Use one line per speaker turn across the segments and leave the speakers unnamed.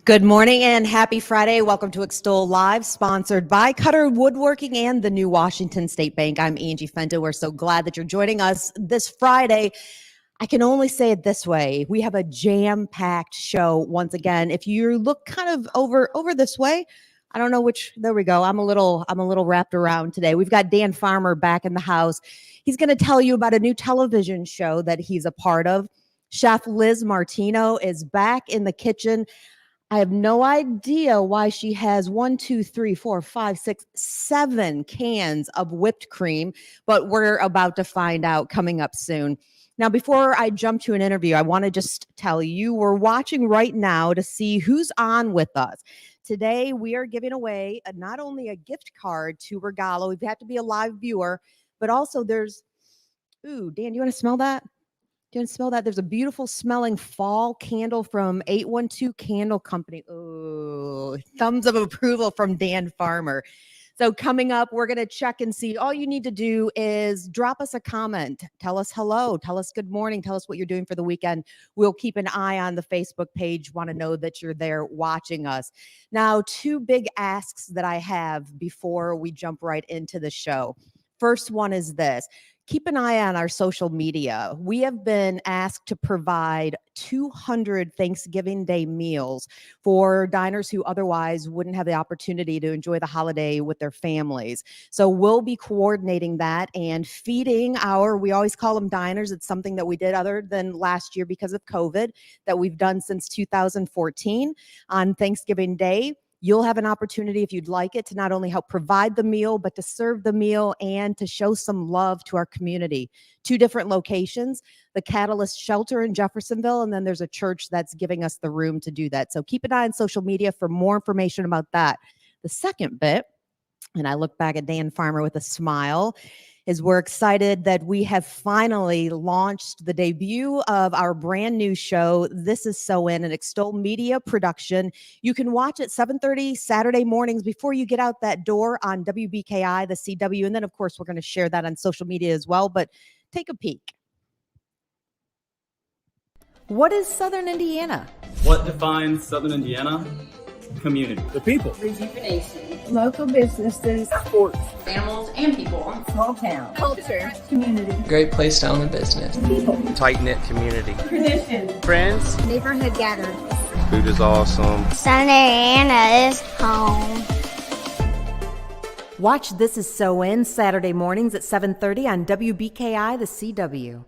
Good morning and happy Friday. Welcome to Extol Live, sponsored by Cutter Woodworking and the New Washington State Bank. I'm Angie Fenta. We're so glad that you're joining us this Friday. I can only say it this way. We have a jam-packed show once again. If you look kind of over this way, I don't know which, there we go. I'm a little wrapped around today. We've got Dan Farmer back in the house. He's going to tell you about a new television show that he's a part of. Chef Liz Martino is back in the kitchen. I have no idea why she has 1, 2, 3, 4, 5, 6, 7 cans of whipped cream, but we're about to find out coming up soon. Now, before I jump to an interview, I want to just tell you we're watching right now to see who's on with us. Today, we are giving away not only a gift card to Regalo, you have to be a live viewer, but also there's, ooh, Dan, you want to smell that? Do you want to smell that? There's a beautiful smelling fall candle from 812 Candle Company. Ooh, thumbs of approval from Dan Farmer. So coming up, we're going to check and see. All you need to do is drop us a comment. Tell us hello. Tell us good morning. Tell us what you're doing for the weekend. We'll keep an eye on the Facebook page. Want to know that you're there watching us. Now, 2 big asks that I have before we jump right into the show. First one is this. Keep an eye on our social media. We have been asked to provide 200 Thanksgiving Day meals for diners who otherwise wouldn't have the opportunity to enjoy the holiday with their families. So we'll be coordinating that and feeding we always call them diners. It's something that we did other than last year because of COVID that we've done since 2014 on Thanksgiving Day. You'll have an opportunity, if you'd like it, to not only help provide the meal, but to serve the meal and to show some love to our community. 2 different locations, the Catalyst Shelter in Jeffersonville, and then there's a church that's giving us the room to do that. So keep an eye on social media for more information about that. The second bit, and I look back at Dan Farmer with a smile, is we're excited that we have finally launched the debut of our brand new show, This Is So In, an Extol media production. You can watch it 7:30 Saturday mornings before you get out that door on WBKI, the CW. And then, of course, we're going to share that on social media as well. But take a peek. What is Southern Indiana?
What defines Southern Indiana? Community.
The people.
Rejuvenation.
Local businesses.
Sports.
Animals and people.
Small town.
Culture.
Community.
Great place to own a business.
People.
Tight-knit community.
Tradition.
Friends.
Neighborhood gatherings.
Food is awesome.
Southern Indiana is home.
Watch This Is So In Saturday mornings at 7:30 on WBKI, the CW.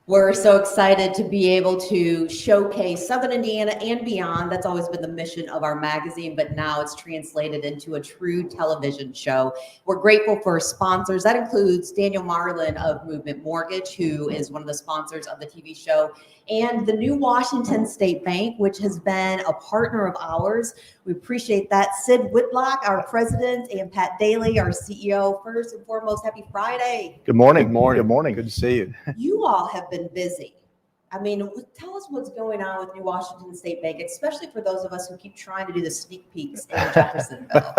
We're so excited to be able to showcase Southern Indiana and beyond. That's always been the mission of our magazine, but now it's translated into a true television show. We're grateful for sponsors. That includes Daniel Marlin of Movement Mortgage, who is one of the sponsors of the TV show, and the New Washington State Bank, which has been a partner of ours. We appreciate that. Sid Whitlock, our president, and Pat Daly, our CEO. First and foremost, happy Friday.
Good morning.
Good morning.
Good morning. Good to see you.
You all have been busy. I mean, tell us what's going on with New Washington State Bank, especially for those of us who keep trying to do the sneak peeks in Jeffersonville.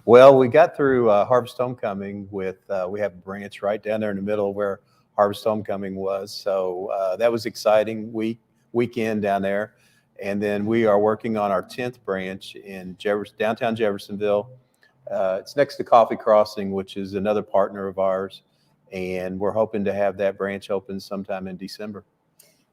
Well, we got through Harvest Homecoming with, we have a branch right down there in the middle where Harvest Homecoming was. So that was exciting weekend down there. And then we are working on our 10th branch in downtown Jeffersonville. It's next to Coffee Crossing, which is another partner of ours. And we're hoping to have that branch open sometime in December.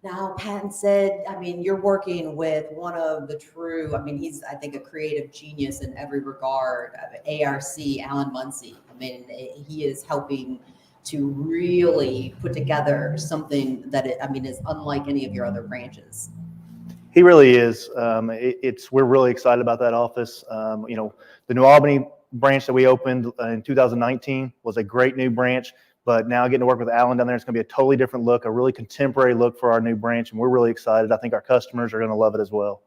Now, Patton said, I mean, you're working with one of the true, I mean, he's, I think, a creative genius in every regard. ARC, Alan Muncie. I mean, he is helping to really put together something that, is unlike any of your other branches.
He really is. We're really excited about that office. The New Albany branch that we opened in 2019 was a great new branch, but now getting to work with Alan down there, it's going to be a totally different look, a really contemporary look for our new branch, and we're really excited. I think our customers are going to love it as well.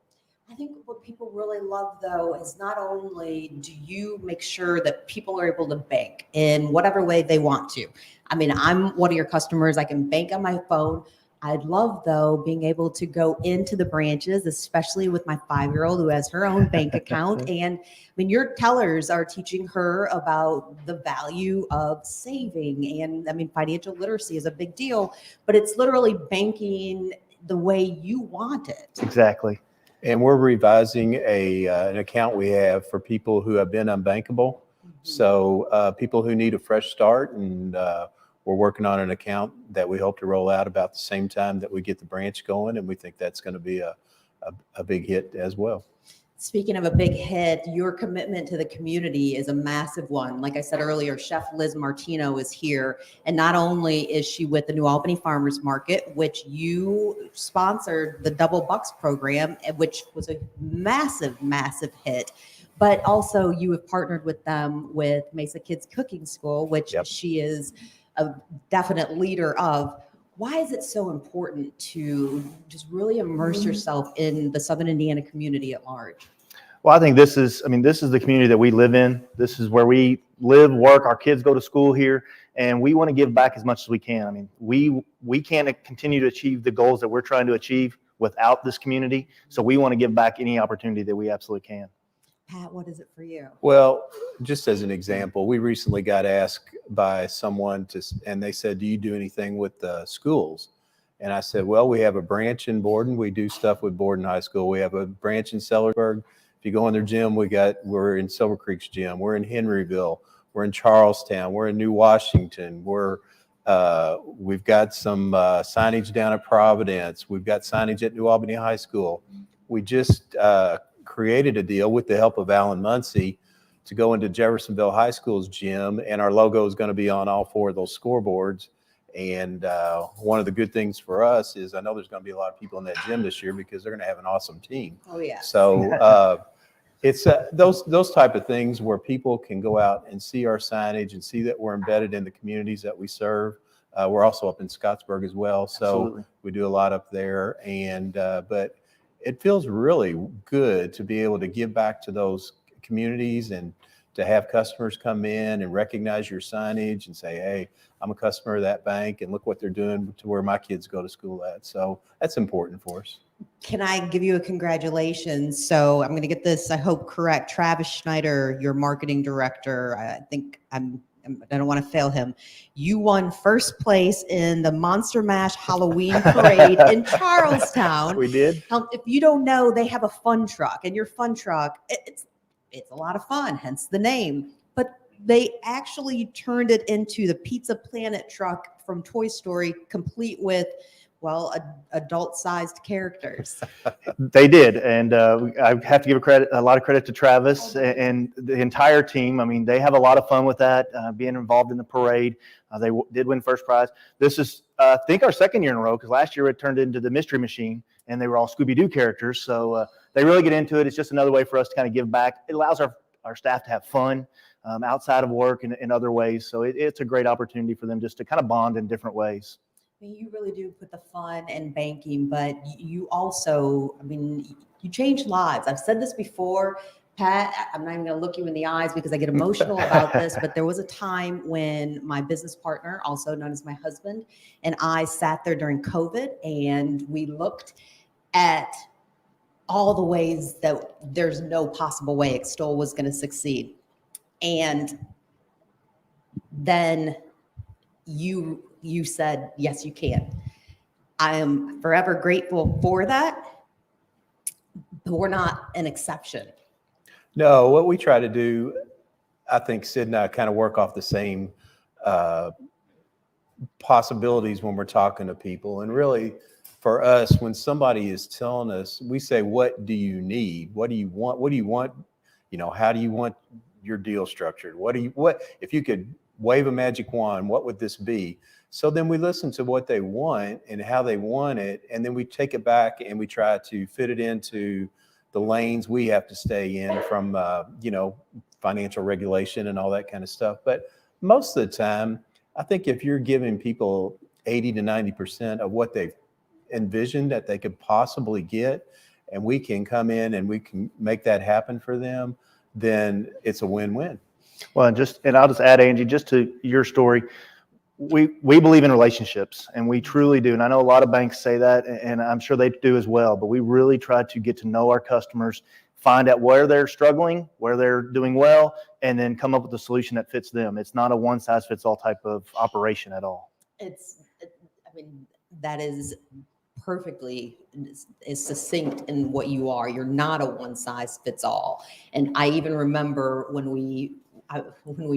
I think what people really love, though, is not only do you make sure that people are able to bank in whatever way they want to. I mean, I'm one of your customers. I can bank on my phone, I'd love, though, being able to go into the branches, especially with my 5-year-old who has her own bank account. And I mean, your tellers are teaching her about the value of saving. And I mean, financial literacy is a big deal, but it's literally banking the way you want it.
Exactly.
And we're revising an account we have for people who have been unbankable. So people who need a fresh start, and we're working on an account that we hope to roll out about the same time that we get the branch going, and we think that's going to be a big hit as well.
Speaking of a big hit, your commitment to the community is a massive one. Like I said earlier, Chef Liz Martino is here. And not only is she with the New Albany Farmers Market, which you sponsored the Double Bucks program, which was a massive, massive hit, but also you have partnered with them with Mesa Kids Cooking School, which she is a definite leader of. Why is it so important to just really immerse yourself in the Southern Indiana community at large?
Well, I think this is the community that we live in. This is where we live, work. Our kids go to school here, and we want to give back as much as we can. I mean, we can't continue to achieve the goals that we're trying to achieve without this community. So we want to give back any opportunity that we absolutely can.
Pat, what is it for you?
Well, just as an example, we recently got asked by someone and they said, do you do anything with the schools? And I said, well, we have a branch in Borden. We do stuff with Borden High School. We have a branch in Sellersburg. If you go in their gym, we're in Silver Creek's gym. We're in Henryville. We're in Charlestown. We're in New Washington. We've got some signage down at Providence. We've got signage at New Albany High School. We just created a deal with the help of Alan Muncie to go into Jeffersonville High School's gym, and our logo is going to be on all 4 of those scoreboards. And one of the good things for us is I know there's going to be a lot of people in that gym this year because they're going to have an awesome team.
Oh, yeah.
So it's those type of things where people can go out and see our signage and see that we're embedded in the communities that we serve. We're also up in Scottsburg as well. So
Absolutely.
We do a lot up there. And but it feels really good to be able to give back to those communities and to have customers come in and recognize your signage and say, hey, I'm a customer of that bank and look what they're doing to where my kids go to school at. So that's important for us.
Can I give you a congratulations? So I'm going to get this, I hope, correct. Travis Schneider, your marketing director, I think I don't want to fail him. You won first place in the Monster Mash Halloween Parade in Charlestown.
We did.
If you don't know, they have a fun truck, and your fun truck, it's a lot of fun, hence the name. But they actually turned it into the Pizza Planet truck from Toy Story, complete with, well, adult-sized characters.
They did, and I have to give a lot of credit to Travis and the entire team. I mean, they have a lot of fun with that, being involved in the parade. They did win first prize. This is, I think, our second year in a row, because last year it turned into the Mystery Machine, and they were all Scooby-Doo characters. So they really get into it. It's just another way for us to kind of give back. It allows our staff to have fun outside of work and in other ways. So it's a great opportunity for them just to kind of bond in different ways.
I mean, you really do put the fun in banking, but you also, I mean, you change lives. I've said this before, Pat, I'm not even going to look you in the eyes because I get emotional about this, but there was a time when my business partner, also known as my husband, and I sat there during COVID, and we looked at all the ways that there's no possible way Extol was going to succeed. And then you said, yes, you can. I am forever grateful for that, but we're not an exception.
No, what we try to do, I think Sid and I kind of work off the same possibilities when we're talking to people. And really, for us, when somebody is telling us, we say, what do you need? What do you want? What do you want? You know, how do you want your deal structured? What if you could wave a magic wand, what would this be? So then we listen to what they want and how they want it, and then we take it back and we try to fit it into the lanes we have to stay in from, financial regulation and all that kind of stuff. But most of the time, I think if you're giving people 80 to 90% of what they've envisioned that they could possibly get, and we can come in and we can make that happen for them, then it's a win-win.
Well, and I'll just add, Angie, just to your story. we believe in relationships, and we truly do. And I know a lot of banks say that, and I'm sure they do as well. But we really try to get to know our customers, find out where they're struggling, where they're doing well, and then come up with a solution that fits them. It's not a one-size-fits-all type of operation at all.
I mean, that is perfectly is succinct in what you are. You're not a one size fits all. And I even remember when we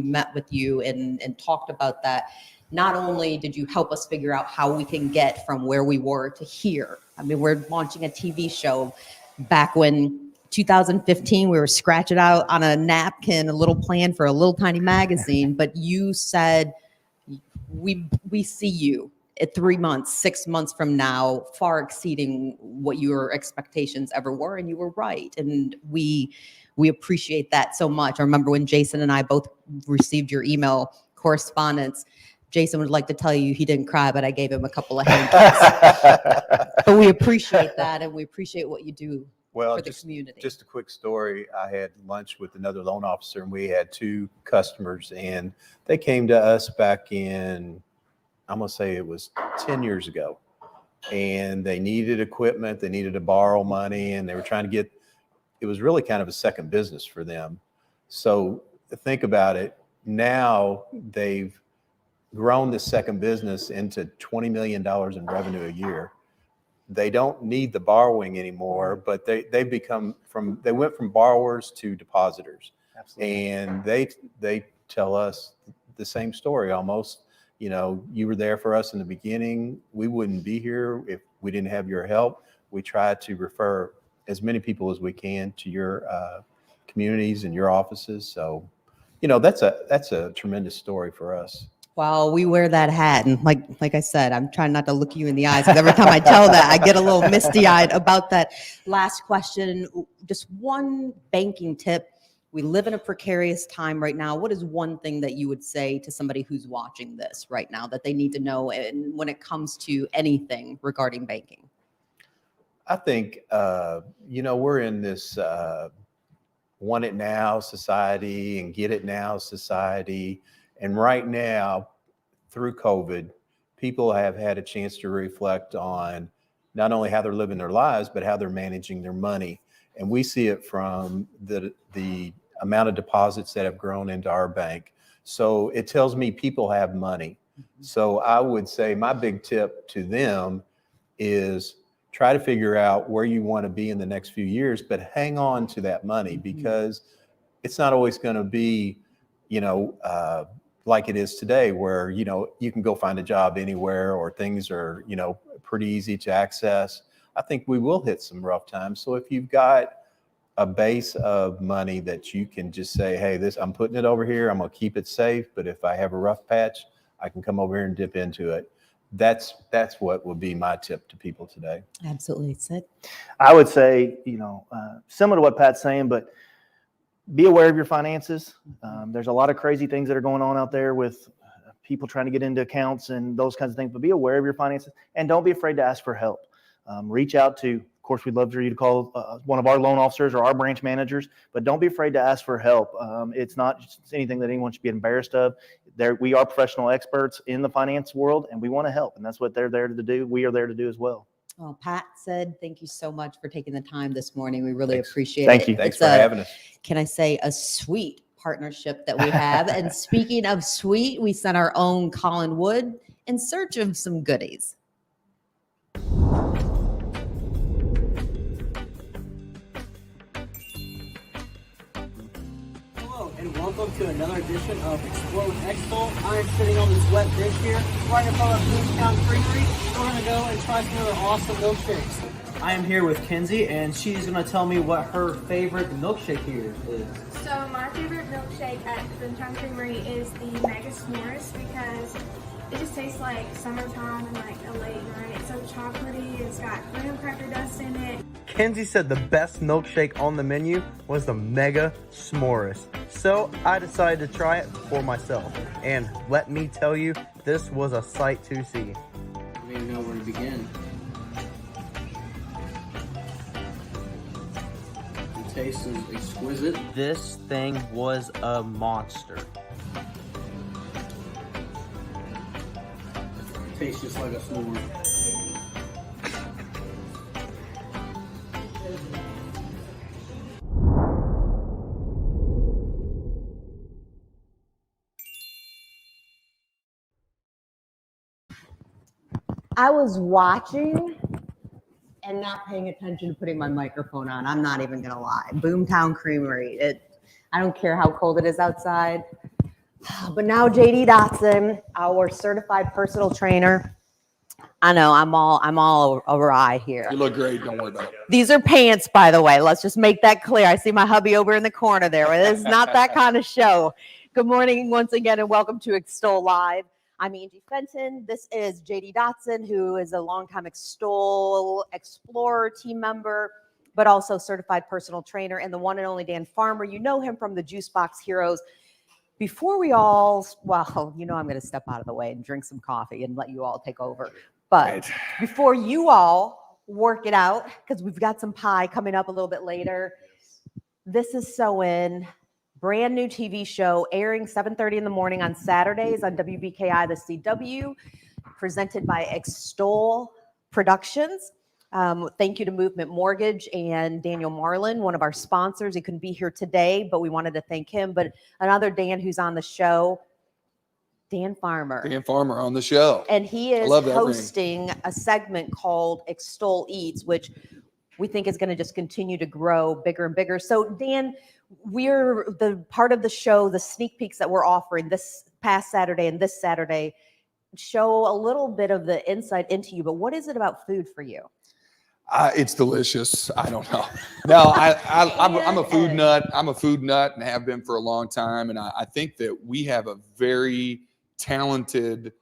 met with you and talked about that. Not only did you help us figure out how we can get from where we were to here. I mean, we're launching a TV show back when 2015, we were scratching out on a napkin a little plan for a little tiny magazine, but you said we see you at 3 months, 6 months from now, far exceeding what your expectations ever were, and you were right. And we appreciate that so much. I remember when Jason and I both received your email correspondence. Jason would like to tell you he didn't cry, but I gave him a couple of handcuffs. But we appreciate that, and we appreciate what you do for the community.
Just a quick story. I had lunch with another loan officer, and we had 2 customers, and they came to us back in, I'm going to say it was 10 years ago, and they needed equipment. They needed to borrow money, and they were trying to get, it was really kind of a second business for them. So think about it. Now they've grown this second business into $20 million in revenue a year. They don't need the borrowing anymore, but they went from borrowers to depositors. Absolutely. And they tell us the same story almost. You know, you were there for us in the beginning. We wouldn't be here if we didn't have your help. We try to refer as many people as we can to your communities and your offices. So, you know, that's a tremendous story for us.
Well, we wear that hat, and like I said, I'm trying not to look you in the eyes, because every time I tell that, I get a little misty-eyed about that. Last question, just one banking tip. We live in a precarious time right now. What is one thing that you would say to somebody who's watching this right now that they need to know, and when it comes to anything regarding banking?
I think, you know, we're in this want it now society and get it now society. And right now, through COVID, people have had a chance to reflect on not only how they're living their lives, but how they're managing their money. And we see it from the amount of deposits that have grown into our bank. So it tells me people have money. Mm-hmm. So I would say my big tip to them is try to figure out where you want to be in the next few years, but hang on to that money, because it's not always going to be, you know, like it is today, where, you know, you can go find a job anywhere, or things are, you know, pretty easy to access. I think we will hit some rough times. So if you've got a base of money that you can just say, hey, I'm putting it over here, I'm going to keep it safe, but if I have a rough patch, I can come over here and dip into it. That's what would be my tip to people today.
Absolutely. Sid?
I would say, you know, similar to what Pat's saying, but be aware of your finances. There's a lot of crazy things that are going on out there with people trying to get into accounts and those kinds of things, but be aware of your finances, and don't be afraid to ask for help. Reach out to, of course, we'd love for you to call one of our loan officers or our branch managers, but don't be afraid to ask for help. It's not just anything that anyone should be embarrassed of. We are professional experts in the finance world, and we want to help, and that's what they're there to do. We are there to do as well.
Well, Pat said, thank you so much for taking the time this morning. We really appreciate it.
Thank you. Thanks for having us.
Can I say a sweet partnership that we have? And speaking of sweet, we sent our own Colin Wood in search of some goodies.
Hello, and welcome to another edition of Explode Extol. I'm sitting on this wet bench here, right in front of Newtown Creamery. We're going to go and try some other awesome milkshakes. I am here with Kenzie, and she's going to tell me what her favorite milkshake here is.
So my favorite milkshake at Newtown Creamery is the Mega S'mores, because it just tastes like summertime and like a late night. It's so chocolatey. It's got graham cracker dust in it.
Kenzie said the best milkshake on the menu was the Mega S'mores. So I decided to try it for myself. And let me tell you, this was a sight to see. I don't even know where to begin. The taste is exquisite. This thing was a monster. tastes just like a s'more.
I was watching and not paying attention to putting my microphone on. I'm not even gonna lie. Boomtown Creamery. I don't care how cold it is outside. But now JD Dotson, our certified personal trainer. I know I'm all awry here.
You look great. Don't worry about it.
These are pants, by the way. Let's just make that clear. I see my hubby over in the corner there. This is not that kind of show. Good morning once again, and welcome to Extol Live. I'm Angie Fenton. This is JD Dotson, who is a longtime Extol Explorer team member, but also certified personal trainer, and the one and only Dan Farmer. You know him from the Juice Box Heroes. Before we all, well, you know I'm going to step out of the way and drink some coffee and let you all take over. But before you all work it out, because we've got some pie coming up a little bit later, this is So In. Brand new TV show airing 7:30 in the morning on Saturdays on WBKI, the CW, presented by Extol Productions. Thank you to Movement Mortgage and Daniel Marlin, one of our sponsors. He couldn't be here today, but we wanted to thank him. But another Dan who's on the show, Dan Farmer.
Dan Farmer on the show.
And he is hosting a segment called Extol Eats, which we think is going to just continue to grow bigger and bigger. So Dan, we're the part of the show, the sneak peeks that we're offering this past Saturday and this Saturday show a little bit of the insight into you, but what is it about food for you?
It's delicious. I don't know. No, I'm a food nut. I'm a food nut and have been for a long time. And I think that we have a very talented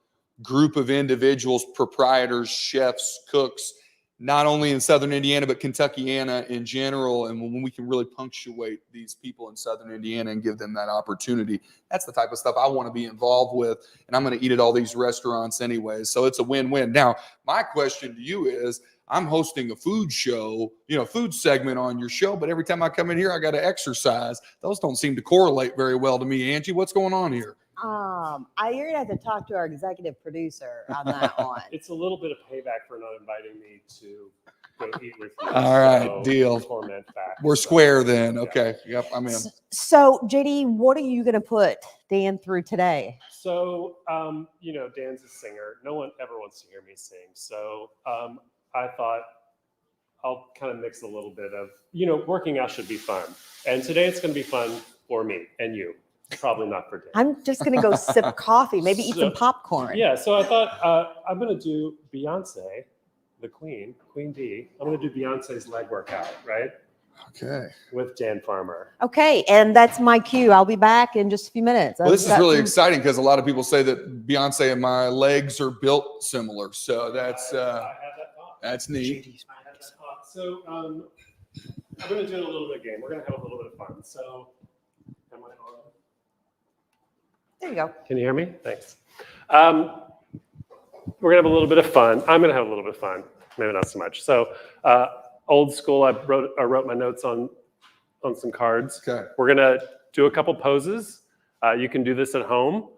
group of individuals, proprietors, chefs, cooks, not only in Southern Indiana, but Kentuckiana in general. And when we can really punctuate these people in Southern Indiana and give them that opportunity, that's the type of stuff I want to be involved with. And I'm going to eat at all these restaurants anyways. So it's a win-win. Now, my question to you is, I'm hosting a food show, food segment on your show, but every time I come in here, I got to exercise. Those don't seem to correlate very well to me. Angie, what's going on here?
You're gonna have to talk to our executive producer on that one.
It's a little bit of payback for not inviting me to go eat with you.
All right, deal. We're square then. Okay. Yep, I'm in.
So, JD, what are you gonna put Dan through today?
So, Dan's a singer. No one ever wants to hear me sing. So, I thought I'll kind of mix a little bit of, working out should be fun. And today it's going to be fun for me and you. Probably not for Dan.
I'm just going to go sip coffee, maybe eat some popcorn.
Yeah, so I thought I'm going to do Beyonce, the Queen Bee. I'm going to do Beyonce's leg workout, right?
Okay.
With Dan Farmer.
Okay, and that's my cue. I'll be back in just a few minutes.
Well, this is really exciting because a lot of people say that Beyonce and my legs are built similar. So that's that's neat.
I had that thought. So I'm going to do a little bit of game. We're going to have a little bit of fun. So am I on?
There you go.
Can you hear me? Thanks. We're going to have a little bit of fun. I'm going to have a little bit of fun. Maybe not so much. So old school, I wrote my notes on some cards.
Okay.
We're going to do a couple poses. You can do this at home.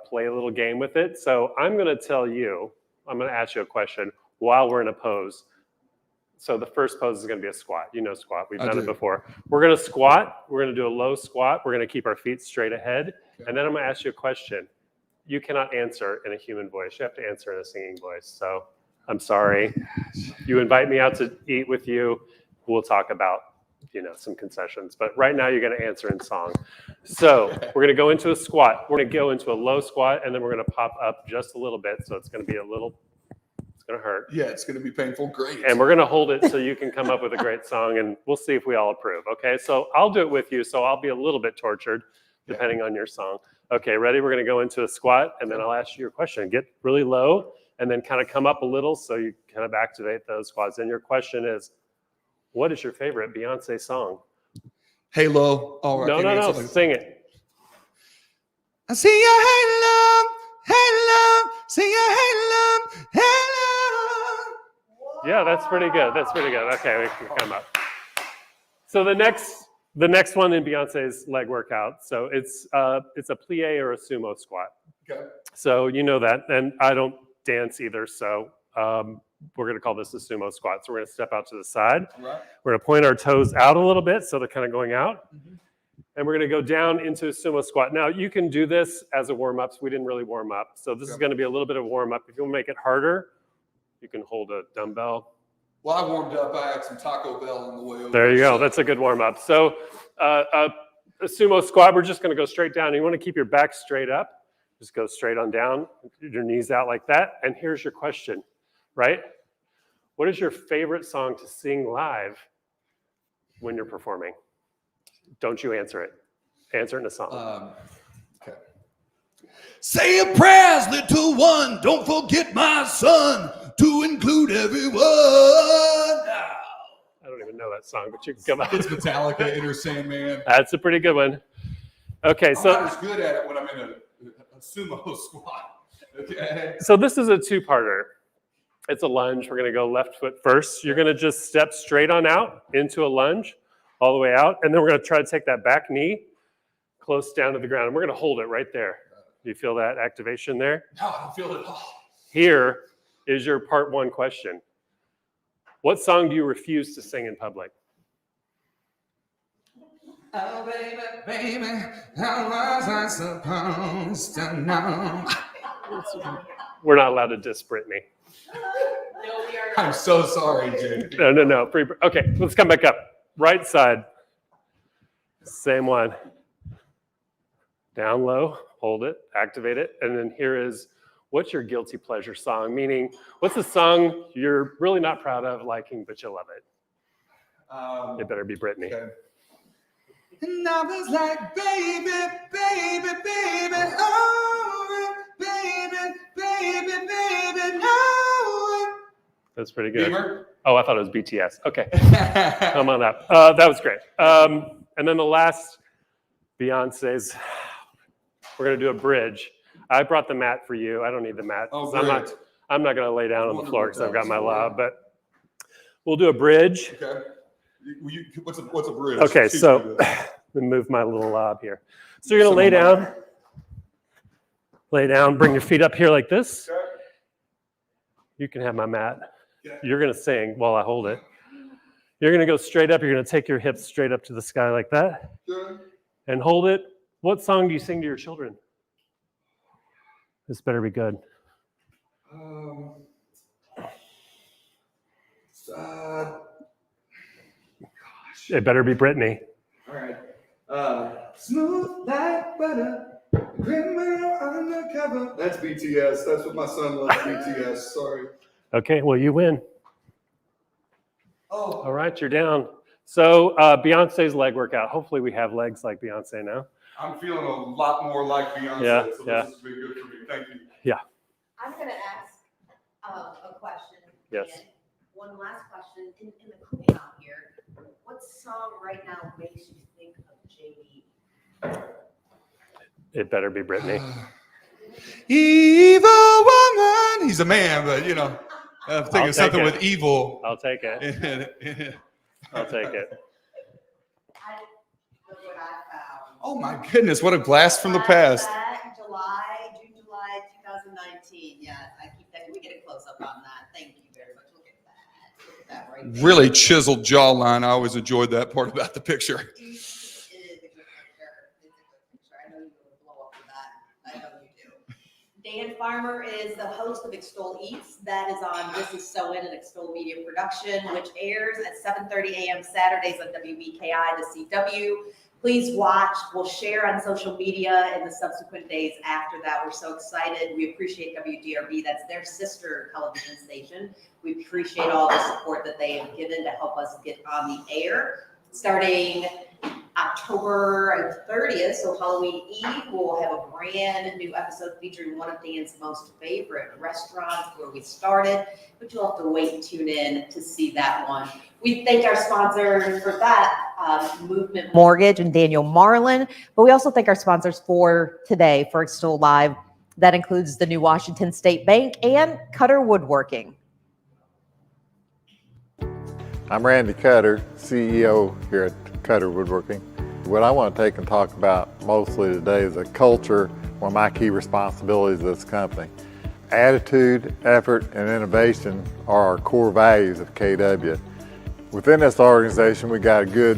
Play a little game with it. So I'm going to ask you a question while we're in a pose. So the first pose is going to be a squat. You know squat. We've done it before. We're going to squat. We're going to do a low squat. We're going to keep our feet straight ahead. Okay. And then I'm going to ask you a question. You cannot answer in a human voice. You have to answer in a singing voice. So I'm sorry. You invite me out to eat with you. We'll talk about, some concessions. But right now you're going to answer in song. So we're going to go into a squat. We're going to go into a low squat, and then we're going to pop up just a little bit. So it's going to be it's going to hurt.
Yeah, it's going to be painful. Great.
And we're going to hold it so you can come up with a great song, and we'll see if we all approve. Okay, so I'll do it with you, so I'll be a little bit tortured depending on your song. Okay, ready? We're going to go into a squat, and then I'll ask you your question. Get really low, and then kind of come up a little so you kind of activate those squats. And your question is, what is your favorite Beyonce song?
Halo. Oh,
no, sing it.
I see your halo, halo, see your halo, halo.
Yeah, that's pretty good. Okay, we can come up. So the next one in Beyonce's leg workout. So it's a plie or a sumo squat.
Okay.
So you know that, and I don't dance either. So we're going to call this the Sumo Squat. So we're going to step out to the side.
Right.
We're going to point our toes out a little bit so they're kind of going out. And we're going to go down into a Sumo Squat. Now, you can do this as a warm-up. So we didn't really warm up. So this is going to be a little bit of warm-up. If you want to make it harder, you can hold a dumbbell.
Well, I warmed up. I had some Taco Bell on the way over.
There you go. That's a good warm-up. So a Sumo Squat, we're just going to go straight down. You want to keep your back straight up. Just go straight on down, your knees out like that. And here's your question, right? What is your favorite song to sing live when you're performing? Don't you answer it. Answer it in a song.
Okay. Say a prayers, little one. Don't forget my son to include everyone.
I don't even know that song, but you can come out.
It's Metallica, Inner Sandman.
That's a pretty good one. Okay,
I'm
so
not as good at it when I'm in a sumo squat. Okay.
So this is a two-parter. It's a lunge. We're going to go left foot first. You're going to just step straight on out into a lunge, all the way out, and then we're going to try to take that back knee close down to the ground, and we're going to hold it right there. Do you feel that activation there?
No, I don't feel it at all.
Here is your part one question. What song do you refuse to sing in public?
Oh, baby, baby, how was I supposed to know?
We're not allowed to diss Brittany.
I'm so sorry, Jake.
No. Okay, let's come back up. Right side. Same one. Down low, hold it, activate it. And then here is, what's your guilty pleasure song? Meaning, what's a song you're really not proud of liking, but you love it? It better be Brittany.
Okay. And I was like, baby, baby, baby, oh, baby, baby, baby, no.
That's pretty good.
Beamer?
Oh, I thought it was BTS. Okay, come on up. That was great. And then the last, Beyonce's. We're gonna do a bridge. I brought the mat for you. I don't need the mat.
Oh,
I'm not gonna lay down on the floor because I've got my lob, but we'll do a bridge.
Okay. What's a bridge?
Okay, so let me move my little lob here. So you're gonna lay down, bring your feet up here like this.
Okay.
You can have my mat.
Yeah.
You're gonna sing while I hold it. You're gonna go straight up. You're gonna take your hips straight up to the sky like that
Good.
and hold it. What song do you sing to your children? This better be good. It better be Brittany.
All right. Smooth like butter, criminal undercover. That's BTS. That's what my son loves, BTS. Sorry.
Okay, well, you win.
Oh.
All right, you're down. So Beyonce's leg workout. Hopefully we have legs like Beyonce now.
I'm feeling a lot more like Beyonce,
Yeah,
so
yeah.
this has been good for me. Thank you.
Yeah.
I'm going to ask a question.
Yes.
And one last question. In the cooking out here, what song right now makes you think of JD?
It better be Brittany.
Evil woman. He's a man, but you know, I'm thinking something with evil.
I'll take it. I'll take it.
Look what I found.
Oh my goodness, what a blast from the past.
June, July 2019. Yeah, I keep that. Can we get a close up on that? Thank you very much. Look at that. Look at that right there.
Really chiseled jawline. I always enjoyed that part about the picture.
It is a good picture. It's a good picture. I know you will blow up with that. I know you do. Dan Farmer is the host of Extol Eats. That is on This Is So In, an Extol Media production, which airs at 7:30 a.m. Saturdays on WBKI, the CW. Please watch. We'll share on social media in the subsequent days after that. We're so excited. We appreciate WDRB. That's their sister television station. We appreciate all the support that they have given to help us get on the air. Starting October 30th, so Halloween Eve, we'll have a brand new episode featuring one of Dan's most favorite restaurants where we started, but you'll have to wait and tune in to see that one. We thank our sponsors for that, Movement Mortgage and Daniel Marlin, but we also thank our sponsors for today for Extol Live. That includes the New Washington State Bank and Cutter Woodworking.
I'm Randy Cutter, CEO here at Cutter Woodworking. What I want to take and talk about mostly today is the culture, one of my key responsibilities of this company. Attitude, effort, and innovation are our core values of KW. Within this organization, we got a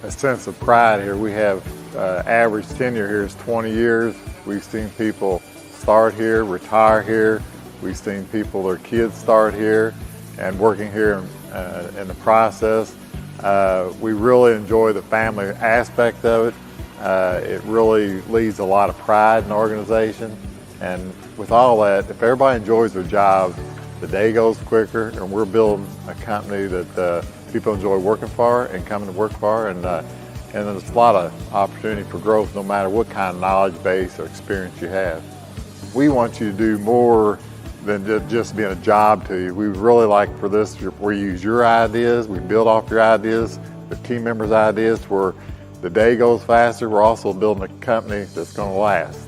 sense of pride here. We have average tenure here is 20 years. We've seen people start here, retire here. We've seen people, their kids start here and working here in the process. We really enjoy the family aspect of it. It really leaves a lot of pride in the organization. And with all that, if everybody enjoys their job, the day goes quicker, and we're building a company that people enjoy working for and coming to work for, and there's a lot of opportunity for growth no matter what kind of knowledge base or experience you have. We want you to do more than just being a job to you. We would really like for this, we use your ideas, we build off your ideas, the team members' ideas, where the day goes faster. We're also building a company that's going to last.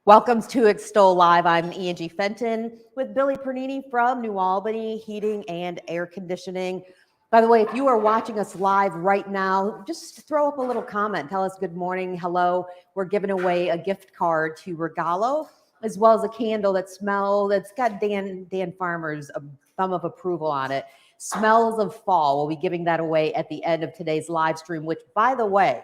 Welcome to Extol Live. I'm Angie Fenton with Billy Pernini from New Albany Heating and Air Conditioning. By the way, if you are watching us live right now, just throw up a little comment. Tell us good morning, hello. We're giving away a gift card to Regalo, as well as a candle that's got Dan Farmer's thumb of approval on it. Smells of Fall. We'll be giving that away at the end of today's live stream, which, by the way,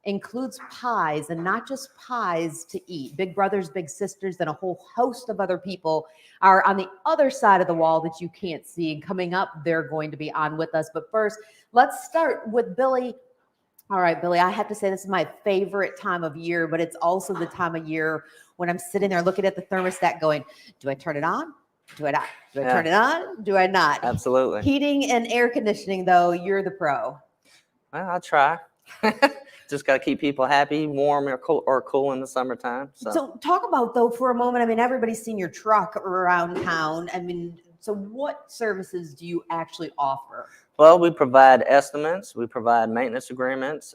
includes pies, and not just pies to eat. Big brothers, big sisters, and a whole host of other people are on the other side of the wall that you can't see. And coming up, they're going to be on with us. But first, let's start with Billy. All right, Billy, I have to say this is my favorite time of year, but it's also the time of year when I'm sitting there looking at the thermostat going, do I turn it on? Do I not? Do I turn it on? Do I not?
Absolutely.
Heating and air conditioning, though, you're the pro.
Well, I'll try. Just got to keep people happy, warm or cool in the summertime.
So talk about, though, for a moment, I mean, everybody's seen your truck around town. I mean, so what services do you actually offer?
Well, we provide estimates. We provide maintenance agreements.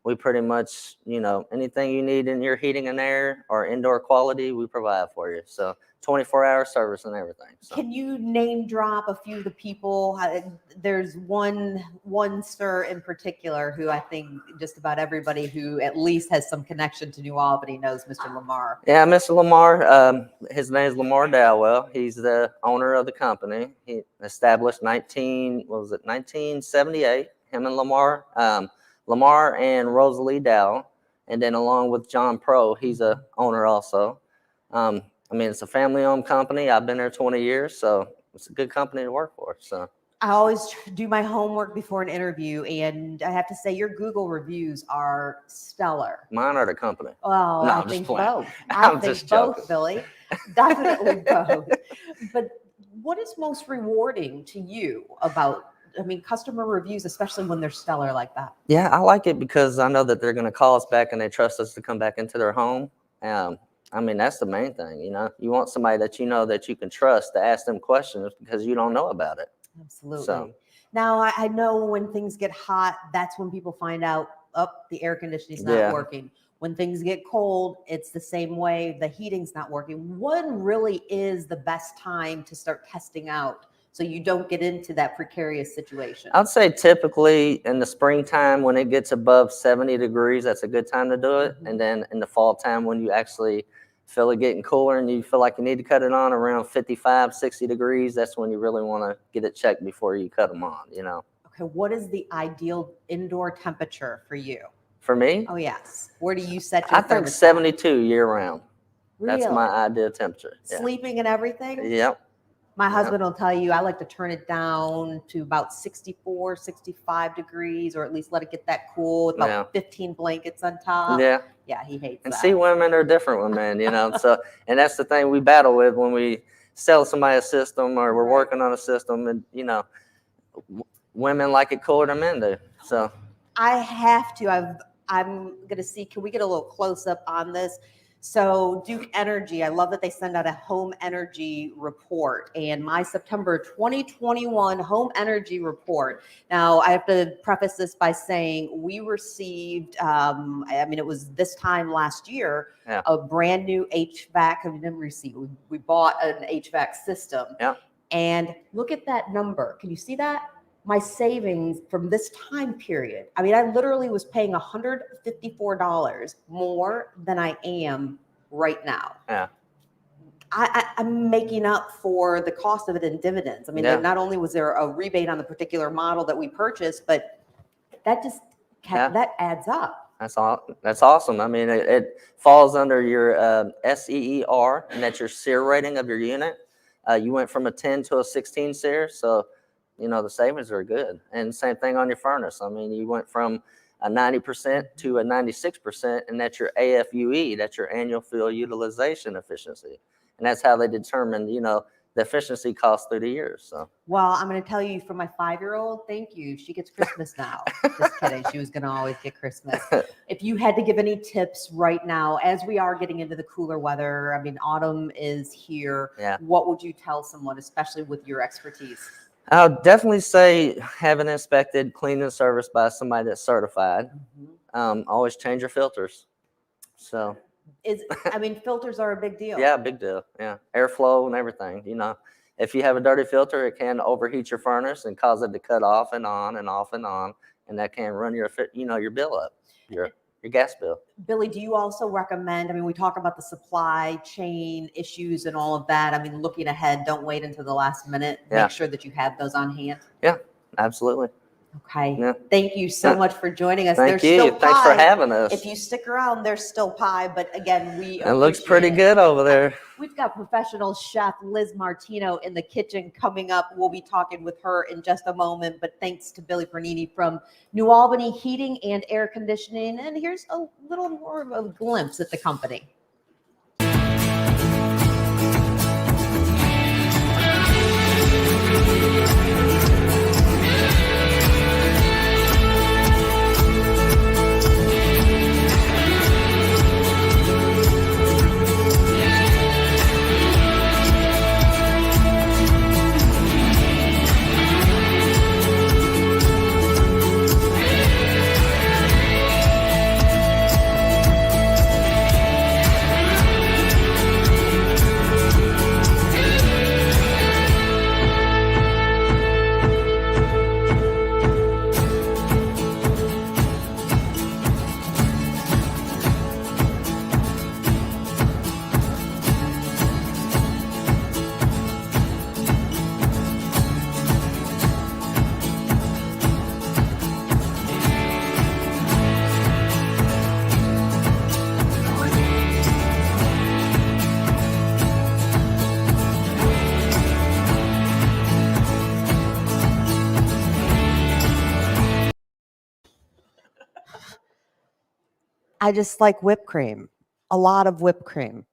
We pretty much, anything you need in your heating and air or indoor quality, we provide for you. So 24-hour service and everything. So.
Can you name drop a few of the people? There's one sir in particular who I think just about everybody who at least has some connection to New Albany knows, Mr. Lamar.
Yeah, Mr. Lamar, his name is Lamar Dowell. He's the owner of the company. He established 1978, him and Lamar. Lamar and Rosalie Dowell, and then along with John Pro, he's a owner also. It's a family-owned company. I've been there 20 years, so it's a good company to work for. So
I always do my homework before an interview, and I have to say your Google reviews are stellar.
Mine are the company.
Well,
no,
I think both.
I'm
I think
just
both,
joking.
Billy. Definitely both. But what is most rewarding to you about, customer reviews, especially when they're stellar like that?
Yeah, I like it because I know that they're going to call us back and they trust us to come back into their home. That's the main thing. You want somebody that that you can trust to ask them questions because you don't know about it.
Absolutely.
So,
now, I know when things get hot, that's when people find out, the air conditioning's not working. When things get cold, it's the same way. The heating's not working. When really is the best time to start testing out so you don't get into that precarious situation?
I'd say typically in the springtime when it gets above 70 degrees, that's a good time to do it.
Mm-hmm.
And then in the fall time when you actually feel it getting cooler and you feel like you need to cut it on around 55, 60 degrees, that's when you really want to get it checked before you cut them on,
Okay, what is the ideal indoor temperature for you?
For me?
Oh, yes. Where do you set your
I think
thermostat?
72 year round.
Really?
That's my ideal temperature. Yeah.
Sleeping and everything?
Yep.
My husband will tell you I like to turn it down to about 64, 65 degrees, or at least let it get that cool with about 15 blankets on top.
Yeah.
Yeah, he hates
and
that.
See, women are different with men, So, and that's the thing we battle with when we sell somebody a system or we're working on a system, and women like it cooler than men do. So
I have to. I'm gonna see. Can we get a little close up on this? So Duke Energy, I love that they send out a home energy report, and my September 2021 home energy report. Now, I have to preface this by saying we received, it was this time last year, a brand new HVAC. We didn't receive, we bought an HVAC system.
Yeah.
And look at that number. Can you see that? my savings from this time period. I mean, I literally was paying $154 more than I am right now.
Yeah.
I'm making up for the cost of it in dividends. I mean,
Yeah.
not only was there a rebate on the particular model that we purchased, but that just that adds up.
That's awesome. I mean, it falls under your SEER, and that's your SEER rating of your unit. You went from a 10 to a 16 SEER, so you know the savings are good. And same thing on your furnace. I mean, you went from a 90% to a 96%, and that's your AFUE, that's your annual fuel utilization efficiency. And that's how they determine, you know, the efficiency cost through the years. So.
Well, I'm going to tell you, for my 5-year-old, thank you. She gets Christmas now. Just kidding. She was going to always get Christmas. If you had to give any tips right now, as we are getting into the cooler weather, I mean, autumn is here.
Yeah.
What would you tell someone, especially with your expertise?
I would definitely say have it inspected, cleaned, and serviced by somebody that's certified. Always change your filters. So.
I mean, filters are a big deal.
Yeah, big deal. Yeah, airflow and everything. You know, if you have a dirty filter, it can overheat your furnace and cause it to cut off and on and off and on, and that can run your bill up, your gas bill.
Billy, do you also recommend? I mean, we talk about the supply chain issues and all of that. I mean, looking ahead, don't wait until the last minute.
Yeah.
Make sure that you have those on hand.
Yeah, absolutely.
Okay.
Yeah.
Thank you so much for joining us.
Thank
There's
you.
still
Thanks for
pie.
having us.
If you stick around, there's still pie. But again,
It looks pretty good over there.
We've got professional chef Liz Martino in the kitchen coming up. We'll be talking with her in just a moment. But thanks to Billy Bernini from New Albany Heating and Air Conditioning. And here's a little more of a glimpse at the company. I just like whipped cream, a lot of whipped cream.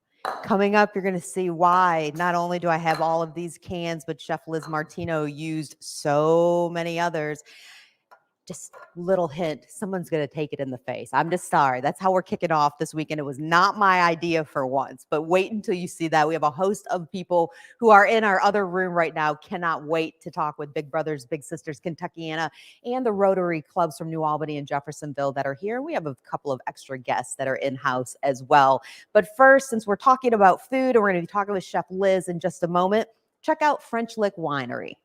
Coming up, you're going to see why not only do I have all of these cans, but Chef Liz Martino used so many others. Just little hint, someone's going to take it in the face. I'm just sorry. That's how we're kicking off this weekend. It was not my idea for once, but wait until you see that. We have a host of people who are in our other room right now. Cannot wait to talk with Big Brothers, Big Sisters, Kentuckiana, and the Rotary clubs from New Albany and Jeffersonville that are here. We have a couple of extra guests that are in-house as well. But first, since we're talking about food, and we're going to be talking with Chef Liz in just a moment, check out French Lick Winery.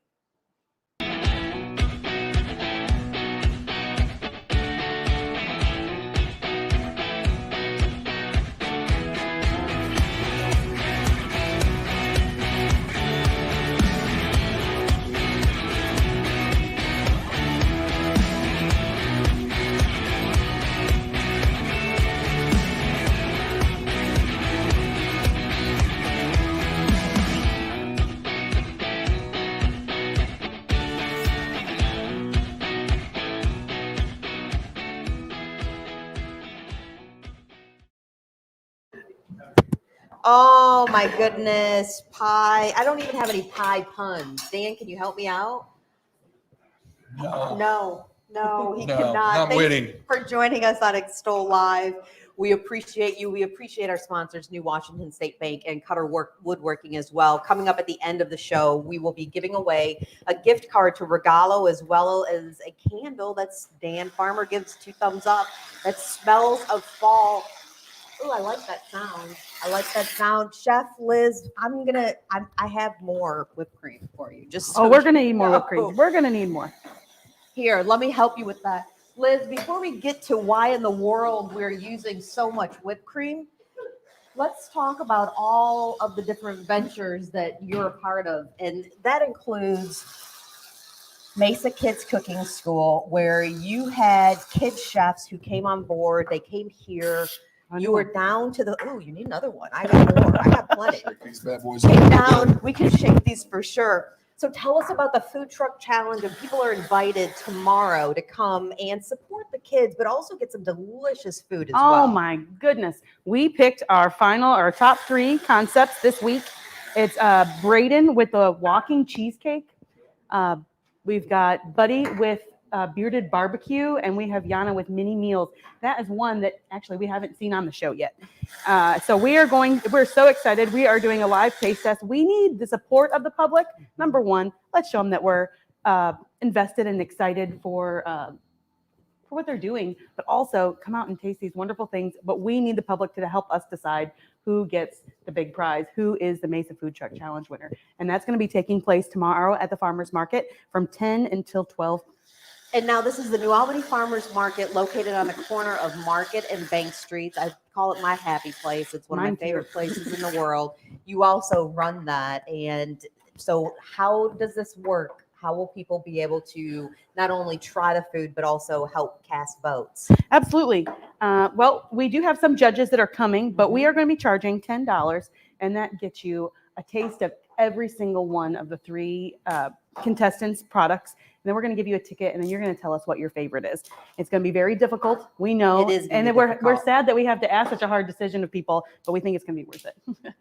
Oh my goodness, pie. I don't even have any pie puns. Dan, can you help me out? No, he cannot.
I'm waiting.
For joining us on Extol Live. We appreciate you. We appreciate our sponsors, New Washington State Bank and Cutter Woodworking as well. Coming up at the end of the show, we will be giving away a gift card to Regalo as well as a candle that's Dan Farmer gives 2 thumbs up. That smells of fall. Oh, I like that sound. Chef Liz, I have more whipped cream for you. Just so
we're going to need more whipped cream. We're going to need more.
Here, let me help you with that. Liz, before we get to why in the world we're using so much whipped cream, let's talk about all of the different ventures that you're a part of. And that includes Mesa Kids Cooking School, where you had kids chefs who came on board. They came here. You were down to the, oh, you need another one. I got more. I got plenty.
These bad boys.
Take down. We can shake these for sure. So tell us about the food truck challenge, and people are invited tomorrow to come and support the kids, but also get some delicious food as well.
Oh my goodness. We picked our top 3 concepts this week. It's Braden with the walking cheesecake. We've got Buddy with bearded barbecue, and we have Yana with mini meals. That is one that actually we haven't seen on the show yet. So we're so excited. We are doing a live taste test. We need the support of the public. Number one, let's show them that we're invested and excited for what they're doing, but also come out and taste these wonderful things. But we need the public to help us decide who gets the big prize, who is the Mesa Food Truck Challenge winner. And that's going to be taking place tomorrow at the Farmers Market from 10 until 12.
And now this is the New Albany Farmers Market, located on the corner of Market and Bank Streets. I call it my happy place. It's one of my favorite places in the world. You also run that. And so how does this work? How will people be able to not only try the food, but also help cast votes?
Absolutely. Well, we do have some judges that are coming, but we are going to be charging $10, and that gets you a taste of every single one of the 3 contestants' products. And then we're going to give you a ticket, and then you're going to tell us what your favorite is. It's going to be very difficult. We know.
It is
and we're sad that we have to ask such a hard decision of people, but we think it's going to be worth it.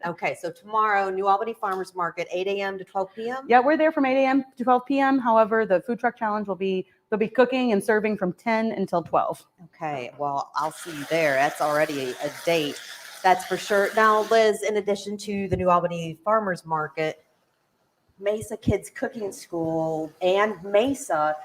Okay, so tomorrow, New Albany Farmers Market, 8 a.m. to 12 p.m.?
Yeah, we're there from 8 a.m. to 12 p.m. However, the food truck challenge they'll be cooking and serving from 10 until 12.
Okay, well, I'll see you there. That's already a date. That's for sure. Now, Liz, in addition to the New Albany Farmers Market, Mesa Kids Cooking School and Mesa,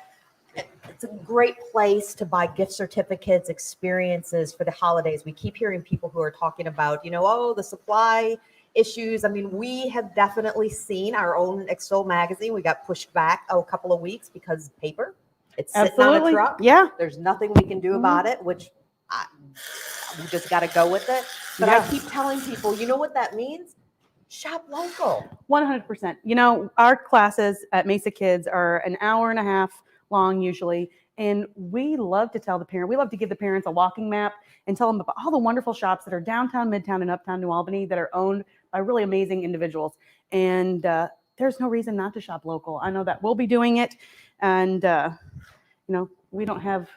it's a great place to buy gift certificates, experiences for the holidays. We keep hearing people who are talking about, the supply issues. I mean, we have definitely seen our own Extol magazine. We got pushed back a couple of weeks because paper. It's sitting on a truck.
Yeah.
There's nothing we can do about it, which we just got to go with it. But I keep telling people, you know what that means? Shop local.
100%. Our classes at Mesa Kids are an hour and a half long usually. And we love to tell the parent, we love to give the parents a walking map and tell them about all the wonderful shops that are downtown, midtown, and uptown New Albany that are owned by really amazing individuals. And there's no reason not to shop local. I know that we'll be doing it. And, we don't have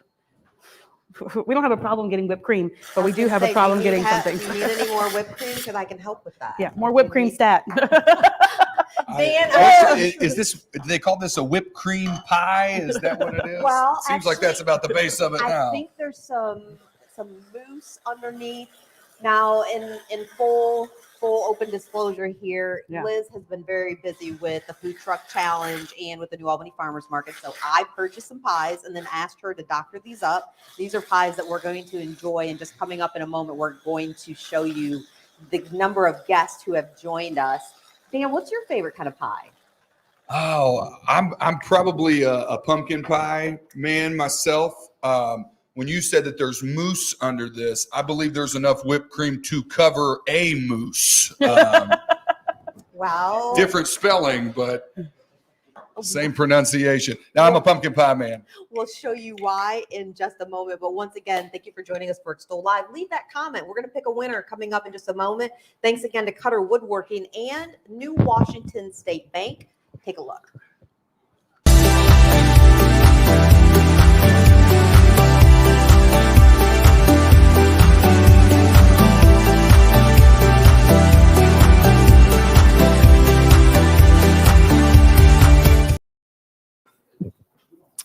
a problem getting whipped cream, but we do have a problem getting something.
Do you need any more whipped cream? Because I can help with that.
Yeah, more whipped cream stat.
Do they call this a whipped cream pie? Is that what it is?
Well,
seems like that's about the base of it now.
I think there's some mousse underneath. Now, in full open disclosure here, Liz has been very busy with the food truck challenge and with the New Albany Farmers Market. So I purchased some pies and then asked her to doctor these up. These are pies that we're going to enjoy, and just coming up in a moment, we're going to show you the number of guests who have joined us. Dan, what's your favorite kind of pie?
Oh, I'm probably a pumpkin pie man myself. When you said that there's mousse under this, I believe there's enough whipped cream to cover a mousse.
Wow.
Different spelling, but same pronunciation. Now I'm a pumpkin pie man.
We'll show you why in just a moment. But once again, thank you for joining us for Extol Live. Leave that comment. We're going to pick a winner coming up in just a moment. Thanks again to Cutter Woodworking and New Washington State Bank. Take a look.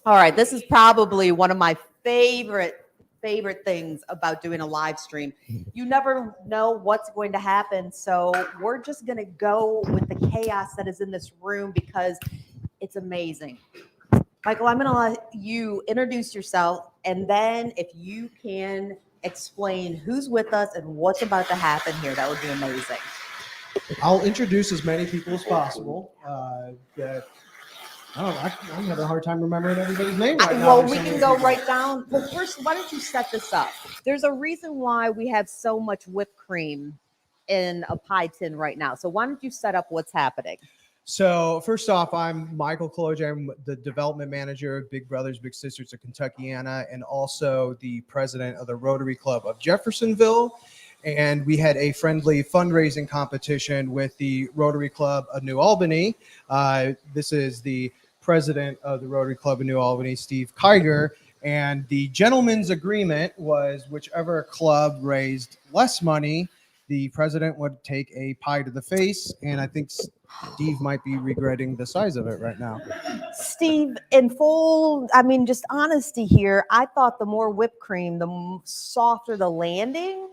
All right, this is probably one of my favorite things about doing a live stream. You never know what's going to happen, so we're just going to go with the chaos that is in this room because it's amazing. Michael, I'm going to let you introduce yourself, and then if you can explain who's with us and what's about to happen here, that would be amazing.
I'll introduce as many people as possible.
I'm having a hard time remembering everybody's name right now.
Well,
There's
we
so
can
many
go
people.
right down. Well, first, why don't you set this up? There's a reason why we have so much whipped cream in a pie tin right now. So why don't you set up what's happening?
So first off, I'm Michael Koloja. I'm the development manager of Big Brothers Big Sisters of Kentuckiana, and also the president of the Rotary Club of Jeffersonville. And we had a friendly fundraising competition with the Rotary Club of New Albany. This is the president of the Rotary Club of New Albany, Steve Kiger. And the gentleman's agreement was whichever club raised less money, the president would take a pie to the face. And I think Steve might be regretting the size of it right now.
Steve, in full, just honesty here, I thought the more whipped cream, the softer the landing.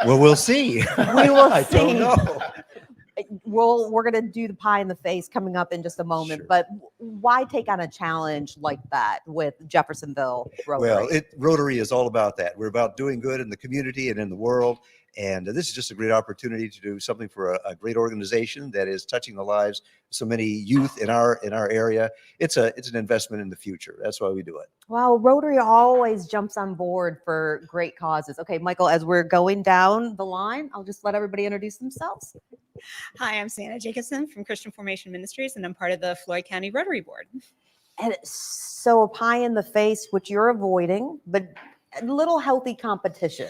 Well, we'll see.
We will
I
see.
don't know.
We're going to do the pie in the face coming up in just a moment. Sure. But why take on a challenge like that with Jeffersonville Rotary?
Well, Rotary is all about that. We're about doing good in the community and in the world. And this is just a great opportunity to do something for a great organization that is touching the lives of so many youth in our area. It's an investment in the future. That's why we do it.
Well, Rotary always jumps on board for great causes. Okay, Michael, as we're going down the line, I'll just let everybody introduce themselves.
Hi, I'm Santa Jacobson from Christian Formation Ministries, and I'm part of the Floyd County Rotary Board.
And so a pie in the face, which you're avoiding, but a little healthy competition.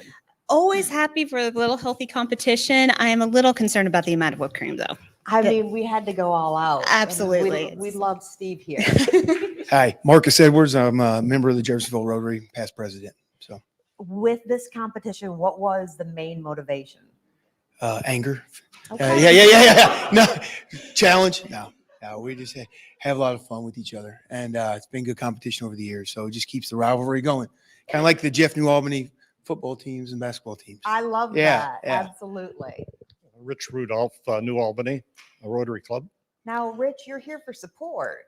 Always happy for a little healthy competition. I am a little concerned about the amount of whipped cream, though.
I mean, we had to go all out.
Absolutely.
We love Steve here.
Hi, Marcus Edwards. I'm a member of the Jeffersonville Rotary, past president. So,
with this competition, what was the main motivation?
Anger.
Okay.
Yeah. No, challenge. No, we just have a lot of fun with each other. And it's been good competition over the years. So it just keeps the rivalry going. Kind of like the Jeff New Albany football teams and basketball teams.
I love that. Yeah. Absolutely.
Rich Rudolph, New Albany, a Rotary Club.
Now, Rich, you're here for support.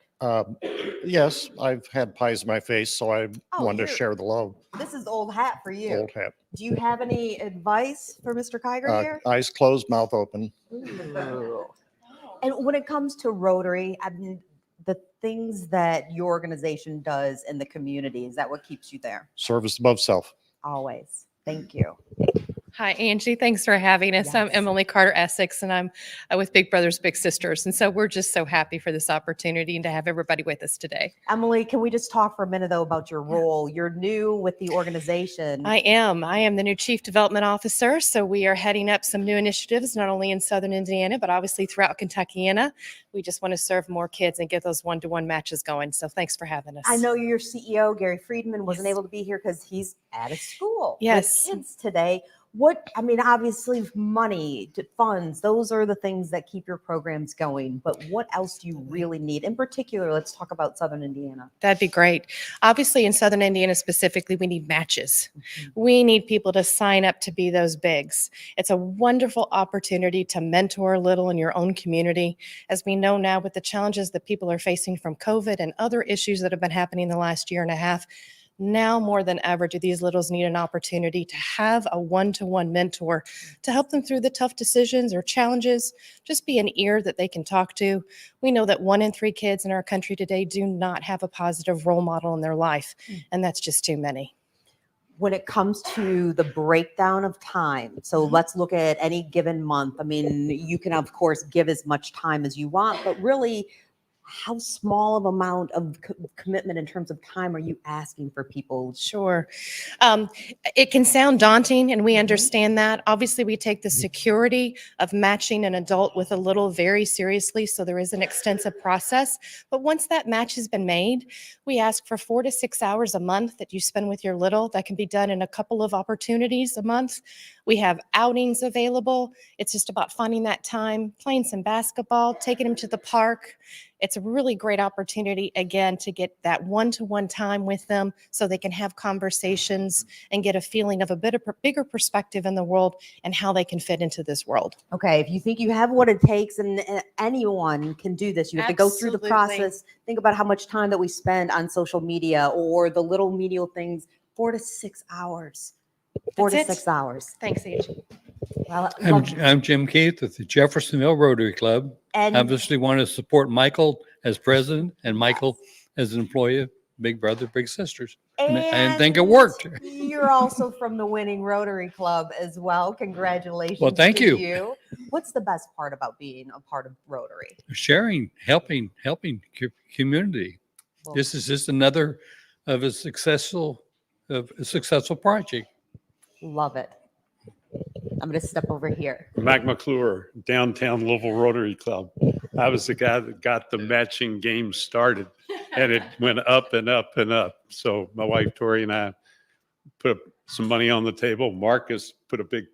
Yes, I've had pies in my face, so I wanted to share the love.
This is old hat for you.
Old hat.
Do you have any advice for Mr. Kiger here?
Eyes closed, mouth open.
Ooh. And when it comes to Rotary, the things that your organization does in the community, is that what keeps you there?
Service above self.
Always. Thank you.
Hi, Angie. Thanks for having us. Yes. I'm Emily Carter Essex, and I'm with Big Brothers Big Sisters. And so we're just so happy for this opportunity and to have everybody with us today.
Emily, can we just talk for a minute, though, about your role? You're new with the organization.
I am the new Chief Development Officer. So we are heading up some new initiatives, not only in Southern Indiana, but obviously throughout Kentuckiana. We just want to serve more kids and get those one-to-one matches going. So thanks for having us.
I know your CEO, Gary Friedman, wasn't able to be here because he's at a school
with
kids today. Obviously money, funds, those are the things that keep your programs going. But what else do you really need? In particular, let's talk about Southern Indiana.
That'd be great. Obviously, in Southern Indiana specifically, we need matches. We need people to sign up to be those bigs. It's a wonderful opportunity to mentor a little in your own community. As we know now, with the challenges that people are facing from COVID and other issues that have been happening the last year and a half, now more than ever do these littles need an opportunity to have a one-to-one mentor to help them through the tough decisions or challenges, just be an ear that they can talk to. We know that 1 in 3 kids in our country today do not have a positive role model in their life, and that's just too many.
When it comes to the breakdown of time, so let's look at any given month. I mean, you can, of course, give as much time as you want, but really, how small of amount of commitment in terms of time are you asking for people?
Sure. It can sound daunting, and we understand that. Obviously, we take the security of matching an adult with a little very seriously, so there is an extensive process. But once that match has been made, we ask for 4 to 6 hours a month that you spend with your little. That can be done in a couple of opportunities a month. We have outings available. It's just about finding that time, playing some basketball, taking them to the park. It's a really great opportunity, again, to get that one-to-one time with them so they can have conversations and get a feeling of a bigger perspective in the world and how they can fit into this world.
Okay, if you think you have what it takes and anyone can do this, you have to go through the process. Think about how much time that we spend on social media or the little menial things, 4 to 6 hours. 4 to 6 hours.
Thanks, Angie.
I'm Jim Keith with the Jeffersonville Rotary Club.
And
obviously want to support Michael as president and Michael as an employee of Big Brother, Big Sisters. And I
And
didn't think it worked.
You're also from the winning Rotary Club as well. Congratulations.
Well, thank
to
you.
What's the best part about being a part of Rotary?
Sharing, helping community.
Well,
This is just another of a successful project.
love it. I'm going to step over here.
Mac McClure, Downtown Louisville Rotary Club. I was the guy that got the matching game started, and it went up and up and up. So my wife Tori and I put some money on the table. Marcus put a big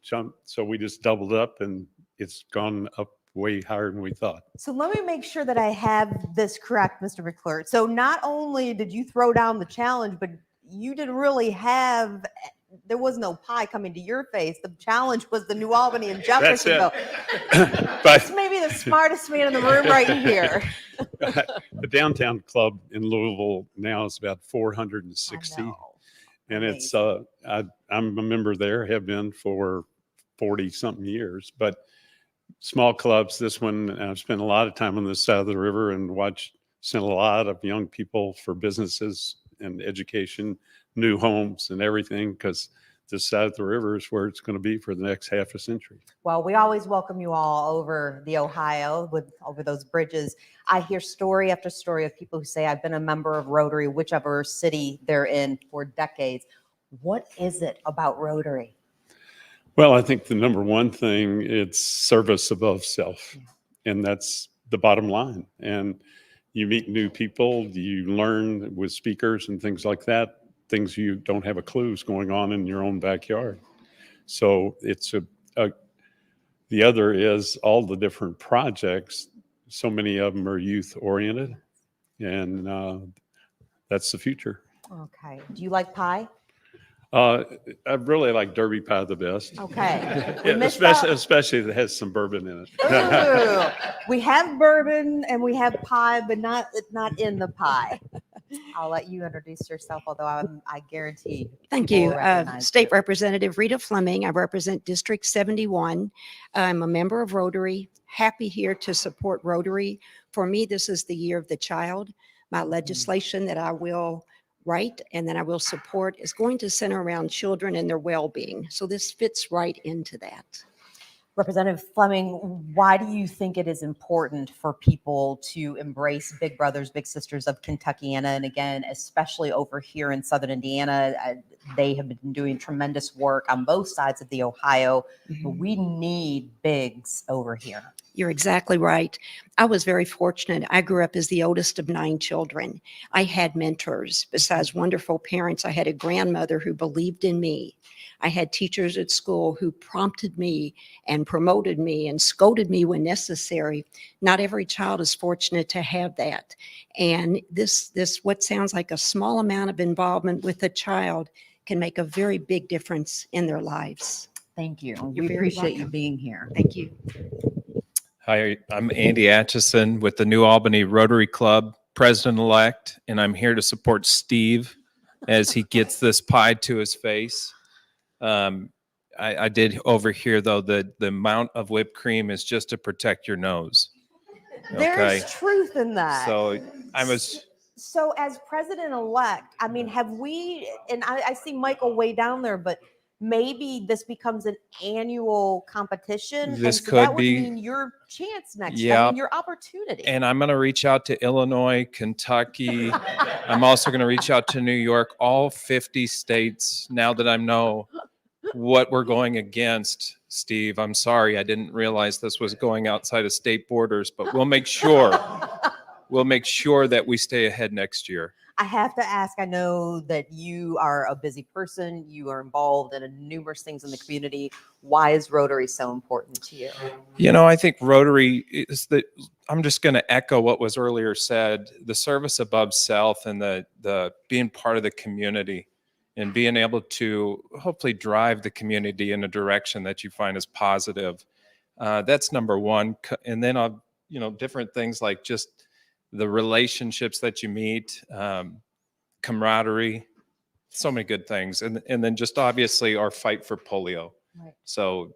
jump, so we just doubled up, and it's gone up way higher than we thought.
So let me make sure that I have this correct, Mr. McClure. So not only did you throw down the challenge, but you didn't really have, there was no pie coming to your face. The challenge was the New Albany and Jeffersonville. That's maybe the smartest man in the room right here.
The downtown club in Louisville now is about 460. And it's, I'm a member there, have been for 40 something years, but small clubs, this one, I've spent a lot of time on this side of the river and sent a lot of young people for businesses and education, new homes and everything, because this side of the river is where it's going to be for the next half a century.
Well, we always welcome you all over the Ohio, over those bridges. I hear story after story of people who say, I've been a member of Rotary, whichever city they're in, for decades. What is it about Rotary?
Well, I think the number one thing, it's service above self. And that's the bottom line. And you meet new people, you learn with speakers and things like that, things you don't have a clue is going on in your own backyard. So it's the other is all the different projects. So many of them are youth oriented, and that's the future.
Okay. Do you like pie?
I really like Derby pie the best.
Okay.
Yeah, especially if it has some bourbon in it.
Ooh, we have bourbon and we have pie, but not in the pie. I'll let you introduce yourself, although I guarantee.
Thank
people
you.
will recognize
State Representative Rita Fleming. I represent District 71. I'm a member of Rotary. Happy here to support Rotary. For me, this is the year of the child. My legislation that I will write and that I will support is going to center around children and their well-being. So this fits right into that.
Representative Fleming, why do you think it is important for people to embrace Big Brothers, Big Sisters of Kentuckiana? And again, especially over here in Southern Indiana, they have been doing tremendous work on both sides of the Ohio. But we need bigs over here.
You're exactly right. I was very fortunate. I grew up as the oldest of 9 children. I had mentors. Besides wonderful parents, I had a grandmother who believed in me. I had teachers at school who prompted me and promoted me and scolded me when necessary. Not every child is fortunate to have that. And this what sounds like a small amount of involvement with a child can make a very big difference in their lives.
Thank you.
You're
We
very
appreciate you
welcome.
being here.
Thank you.
Hi, I'm Andy Atchison with the New Albany Rotary Club, president-elect, and I'm here to support Steve as he gets this pie to his face. I did overhear, though, that the amount of whipped cream is just to protect your nose.
There's truth in that.
So I was...
So as president-elect, I mean, have we, and I see Michael way down there, but maybe this becomes an annual competition.
This
and so
could
that would
Mm-hmm.
be.
mean your chance next year.
Yeah.
I mean, your opportunity.
And I'm going to reach out to Illinois, Kentucky. I'm also going to reach out to New York, all 50 states, now that I know what we're going against. Steve, I'm sorry, I didn't realize this was going outside of state borders, but we'll make sure that we stay ahead next year.
I have to ask, I know that you are a busy person. You are involved in numerous things in the community. Why is Rotary so important to you?
You know, I think Rotary is I'm just going to echo what was earlier said, the service above self and the being part of the community and being able to hopefully drive the community in a direction that you find is positive. That's number one. And then, different things like just the relationships that you meet, camaraderie, so many good things. And then just obviously our fight for polio.
Right.
So,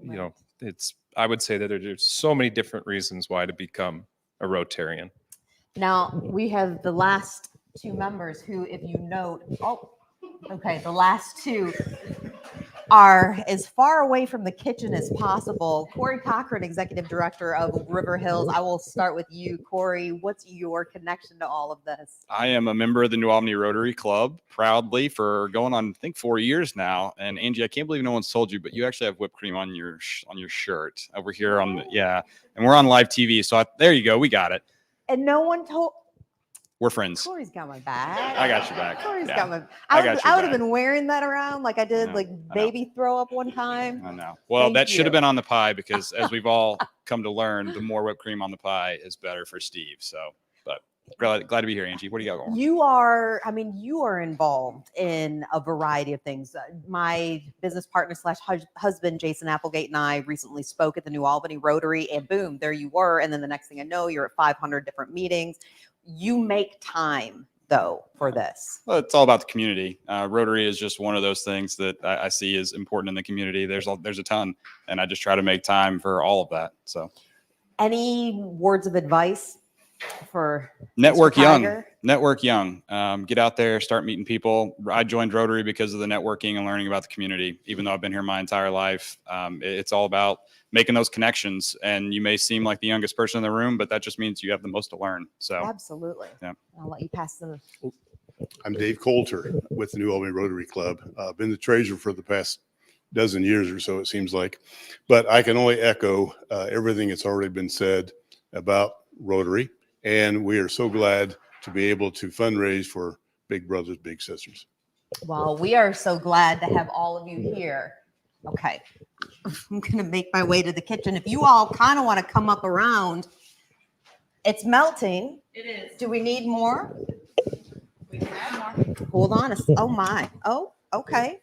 I would say that there's so many different reasons why to become a Rotarian.
Now we have the last two members who, if you note, the last two are as far away from the kitchen as possible. Corey Cochran, Executive Director of River Hills. I will start with you, Corey. What's your connection to all of this?
I am a member of the New Albany Rotary Club, proudly for going on, I think, 4 years now. And Angie, I can't believe no one's told you, but you actually have whipped cream on your shirt over here on the, and we're on live TV. So there you go. We got it.
And no one told.
We're friends.
Corey's got my back.
I got your back.
Corey's
Yeah.
got my.
I got your
I would have
back.
been wearing that around like I did, like baby throw up one time.
I know. Well,
Thank
that should have
you.
been on the pie because, as we've all come to learn, the more whipped cream on the pie is better for Steve. So, but glad to be here, Angie. What do you got going?
You are involved in a variety of things. My business partner / husband, Jason Applegate, and I recently spoke at the New Albany Rotary, and boom, there you were. And then the next thing I know, you're at 500 different meetings. You make time, though, for this.
Well, it's all about the community. Rotary is just one of those things that I see as important in the community. There's a ton, and I just try to make time for all of that. So,
any words of advice for
network
Mr.
young,
Tiger?
network young. Get out there, start meeting people. I joined Rotary because of the networking and learning about the community. Even though I've been here my entire life, it's all about making those connections. And you may seem like the youngest person in the room, but that just means you have the most to learn. So,
Absolutely.
Yeah.
I'll let you pass the.
I'm Dave Coulter with the New Albany Rotary Club. I've been the treasurer for the past dozen years or so, it seems like. But I can only echo everything that's already been said about Rotary. And we are so glad to be able to fundraise for Big Brothers Big Sisters.
Well, we are so glad to have all of you here. Okay. I'm going to make my way to the kitchen. If you all kind of want to come up around, it's melting.
It is.
Do we need more?
We can add more.
Hold on. Oh, my. Oh, okay.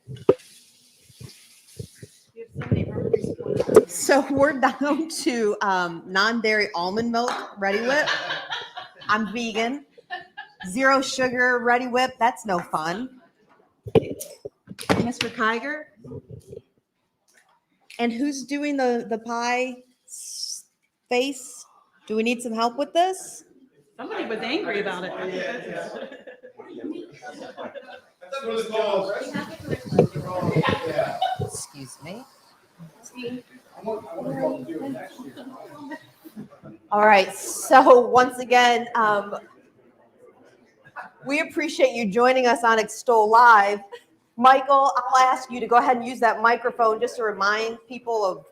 So we're down to non-dairy almond milk Ready Whip. I'm vegan. 0 sugar Ready Whip. That's no fun. Mr. Kiger. And who's doing the pie face? Do we need some help with this?
Somebody was angry about it.
Excuse me. All right. So once again, we appreciate you joining us on Extol Live. Michael, I'll ask you to go ahead and use that microphone just to remind people of,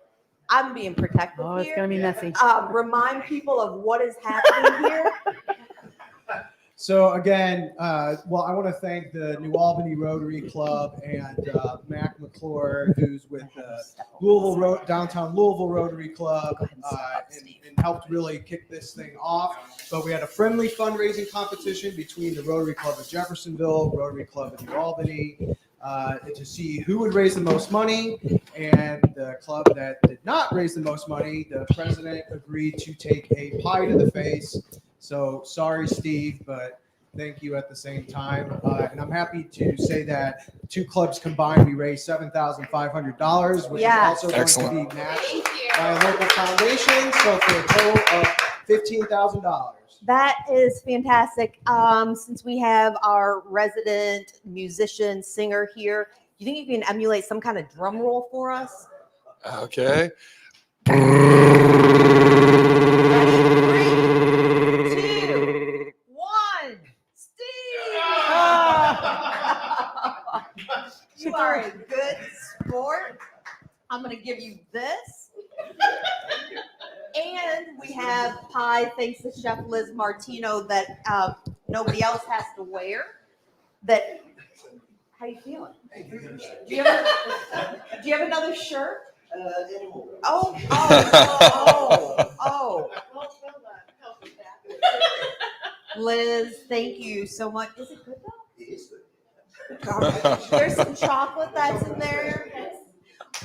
I'm being protective
Oh, it's
here.
going to be messy.
Remind people of what is happening here.
So again, well, I want to thank the New Albany Rotary Club and Mac McClure, who's with the downtown Louisville Rotary Club, and helped really kick this thing off. But we had a friendly fundraising competition between the Rotary Club of Jeffersonville, Rotary Club of New Albany, to see who would raise the most money. And the club that did not raise the most money, the president agreed to take a pie to the face. So sorry, Steve, but thank you at the same time. And I'm happy to say that 2 clubs combined, we raised $7,500, which is also going to be matched by a local foundation. So for a total of $15,000.
That is fantastic. Since we have our resident musician singer here, do you think you can emulate some kind of drum roll for us?
Okay.
3, 2, 1. Steve! You are a good sport. I'm going to give you this. And we have pie, thanks to Chef Liz Martino, that nobody else has to wear. That, how you feeling? Do you have another shirt? Oh. Liz, thank you so much. Is it good though? It is good. There's some chocolate that's in there.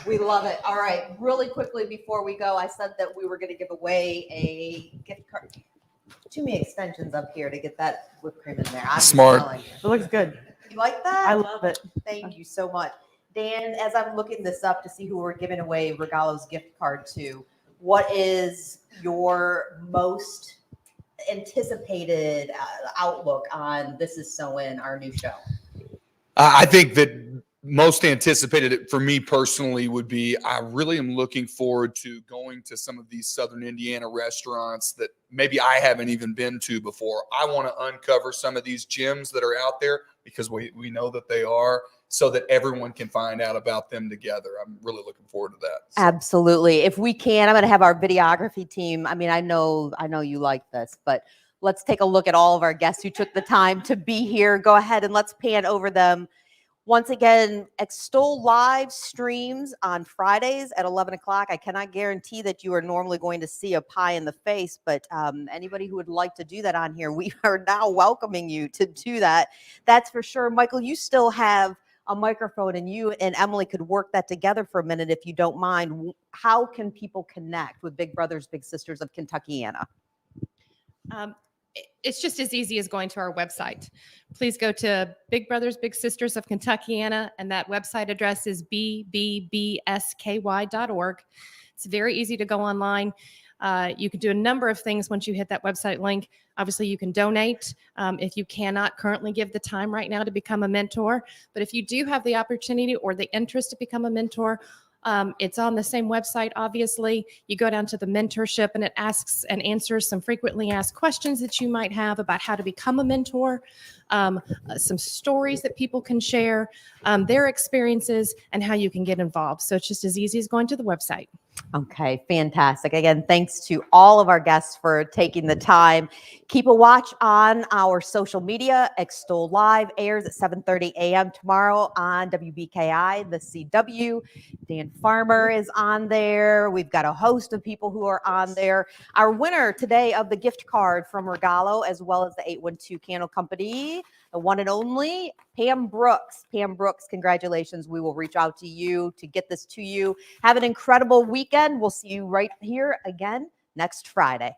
We love it. All right, really quickly before we go, I said that we were going to give away a gift card. Too many extensions up here to get that whipped cream in there. I'm
Smart.
telling you.
It looks good.
You like that?
I love it.
Thank you so much. Dan, as I'm looking this up to see who we're giving away Regalo's gift card to, what is your most anticipated outlook on This Is So In, our new show?
I think that most anticipated for me personally would be I really am looking forward to going to some of these Southern Indiana restaurants that maybe I haven't even been to before. I want to uncover some of these gems that are out there because we know that they are, so that everyone can find out about them together. I'm really looking forward to that.
Absolutely. If we can, I'm going to have our videography team. I mean, I know you like this, but let's take a look at all of our guests who took the time to be here. Go ahead and let's pan over them. Once again, Extol live streams on Fridays at 11 o'clock. I cannot guarantee that you are normally going to see a pie in the face, but anybody who would like to do that on here, we are now welcoming you to do that. That's for sure. Michael, you still have a microphone, and you and Emily could work that together for a minute if you don't mind. How can people connect with Big Brothers Big Sisters of Kentuckiana?
It's just as easy as going to our website. Please go to Big Brothers Big Sisters of Kentuckiana, and that website address is bbbsky.org. It's very easy to go online. You can do a number of things once you hit that website link. Obviously, you can donate if you cannot currently give the time right now to become a mentor. But if you do have the opportunity or the interest to become a mentor, it's on the same website, obviously. You go down to the mentorship, and it asks and answers some frequently asked questions that you might have about how to become a mentor, some stories that people can share, their experiences, and how you can get involved. So it's just as easy as going to the website.
Okay, fantastic. Again, thanks to all of our guests for taking the time. Keep a watch on our social media. Extol Live airs at 7:30 a.m. tomorrow on WBKI, the CW. Dan Farmer is on there. We've got a host of people who are on there. Our winner today of the gift card from Regalo, as well as the 812 Candle Company, the one and only Pam Brooks. Pam Brooks, congratulations. We will reach out to you to get this to you. Have an incredible weekend. We'll see you right here again next Friday.